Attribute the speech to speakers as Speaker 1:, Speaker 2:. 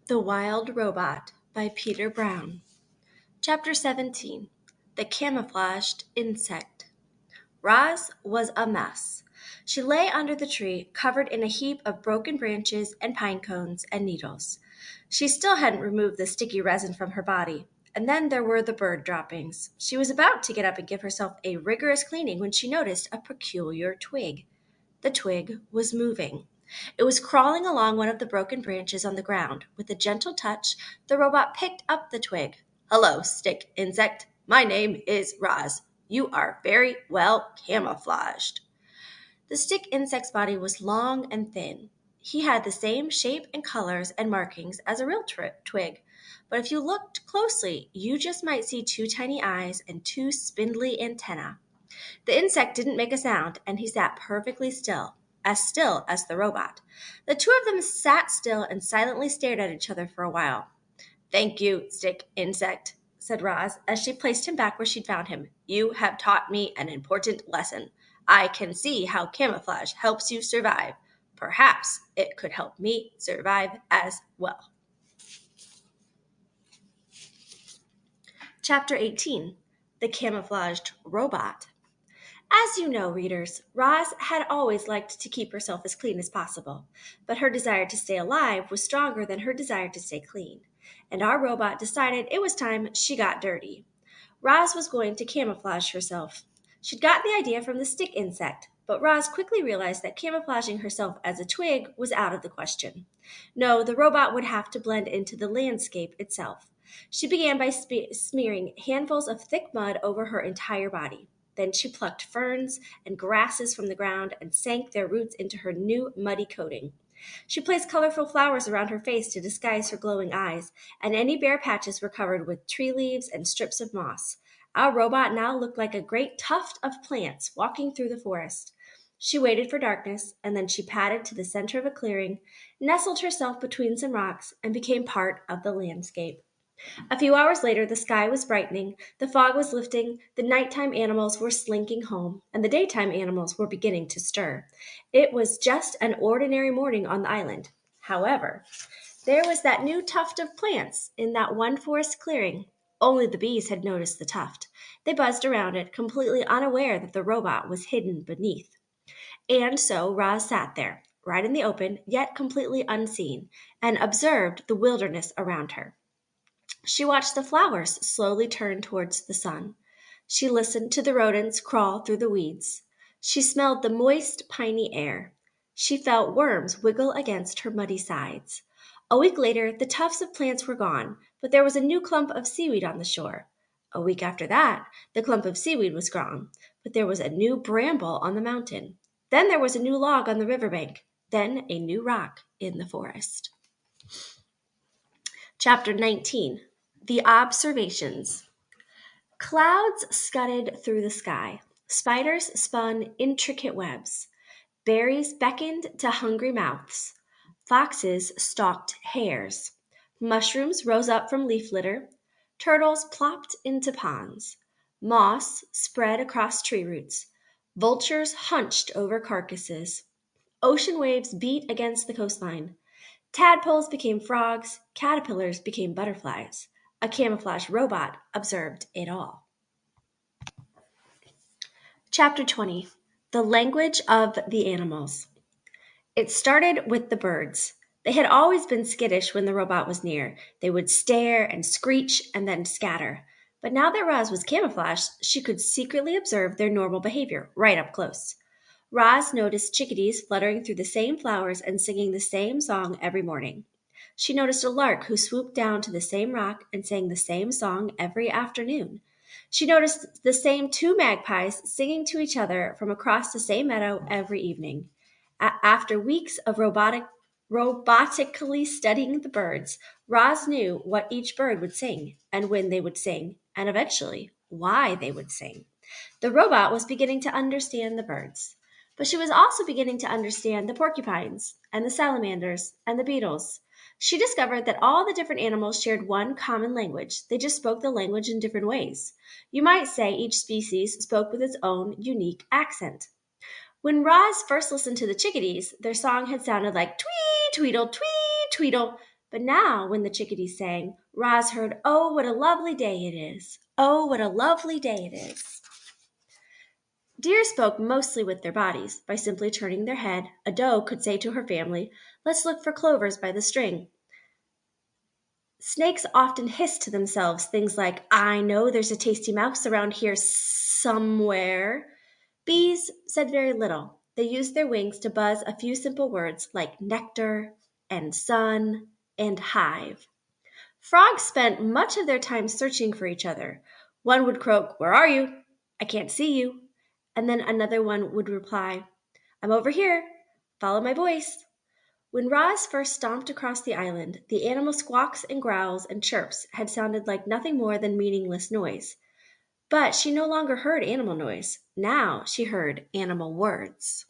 Speaker 1: The Wild Robot by Peter Brown. Chapter 17. The Camouflaged Insect. Roz was a mess. She lay under the tree, covered in a heap of broken branches and pine cones and needles. She still hadn't removed the sticky resin from her body. And then there were the bird droppings. She was about to get up and give herself a rigorous cleaning when she noticed a peculiar twig. The twig was moving. It was crawling along one of the broken branches on the ground. With a gentle touch, the robot picked up the twig. "Hello, stick insect. My name is Roz. You are very well camouflaged." The stick insect's body was long and thin. He had the same shape and colors and markings as a real twig, but if you looked closely, you just might see two tiny eyes and two spindly antennae. The insect didn't make a sound, and he sat perfectly still as the robot. The two of them sat still and silently stared at each other for a while. "Thank you, stick insect," said Roz, as she placed him back where she'd found him. "You have taught me an important lesson. I can see how camouflage helps you survive. Perhaps it could help me survive as well." Chapter 18. The Camouflaged Robot. As you know, readers, Roz had always liked to keep herself as clean as possible, but her desire to stay alive was stronger than her desire to stay clean, and our robot decided it was time she got dirty. Roz was going to camouflage herself. She'd got the idea from the stick insect, but Roz quickly realized that camouflaging herself as a twig was out of the question. No, the robot would have to blend into the landscape itself. She began by smearing handfuls of thick mud over her entire body. Then she plucked ferns and grasses from the ground and sank their roots into her new muddy coating. She placed colorful flowers around her face to disguise her glowing eyes, and any bare patches were covered with tree leaves and strips of moss. Our robot now looked like a great tuft of plants walking through the forest. She waited for darkness, and then she padded to the center of a clearing, nestled herself between some rocks, and became part of the landscape. A few hours later, the sky was brightening, the fog was lifting, the nighttime animals were slinking home, and the daytime animals were beginning to stir. It was just an ordinary morning on the island. However, there was that new tuft of plants in that one forest clearing. Only the bees had noticed the tuft. They buzzed around it, completely unaware that the robot was hidden beneath. And so Roz sat there, right in the open, yet completely unseen, and observed the wilderness around her. She watched the flowers slowly turn towards the sun. She listened to the rodents crawl through the weeds. She smelled the moist, piney air. She felt worms wiggle against her muddy sides. A week later, the tufts of plants were gone, but there was a new clump of seaweed on the shore. A week after that, the clump of seaweed was gone, but there was a new bramble on the mountain. Then there was a new log on the riverbank. Then a new rock in the forest. Chapter 19. The Observations. Clouds scudded through the sky. Spiders spun intricate webs. Berries beckoned to hungry mouths. Foxes stalked hares. Mushrooms rose up from leaf litter. Turtles plopped into ponds. Moss spread across tree roots. Vultures hunched over carcasses. Ocean waves beat against the coastline. Tadpoles became frogs, caterpillars became butterflies. A camouflage robot observed it all. Chapter 20. The Language of the Animals. It started with the birds. They had always been skittish when the robot was near. They would stare and screech and then scatter. But now that Roz was camouflaged, she could secretly observe their normal behavior right up close. Roz noticed chickadees fluttering through the same flowers and singing the same song every morning. She noticed a lark who swooped down to the same rock and sang the same song every afternoon. She noticed the same two magpies singing to each other from across the same meadow every evening. After weeks of robotically studying the birds, Roz knew what each bird would sing, and when they would sing, and eventually why they would sing. The robot was beginning to understand the birds. But she was also beginning to understand the porcupines, and the salamanders, and the beetles. She discovered that all the different animals shared one common language. They just spoke the language in different ways. You might say each species spoke with its own unique accent. When Roz first listened to the chickadees, their song had sounded like twee, tweedle, twee, tweedle. But now, when the chickadees sang, Roz heard, "Oh, what a lovely day it is! Oh, what a lovely day it is!" Deer spoke mostly with their bodies. By simply turning their head, a doe could say to her family, "Let's look for clovers by the string." Snakes often hissed to themselves things like, "I know there's a tasty mouse around here somewhere." Bees said very little. They used their wings to buzz a few simple words like nectar and sun and hive. Frogs spent much of their time searching for each other. One would croak, "Where are you? I can't see you." And then another one would reply, "I'm over here. Follow my voice." When Roz first stomped across the island, the animal squawks and growls and chirps had sounded like nothing more than meaningless noise. But she no longer heard animal noise. Now she heard animal words.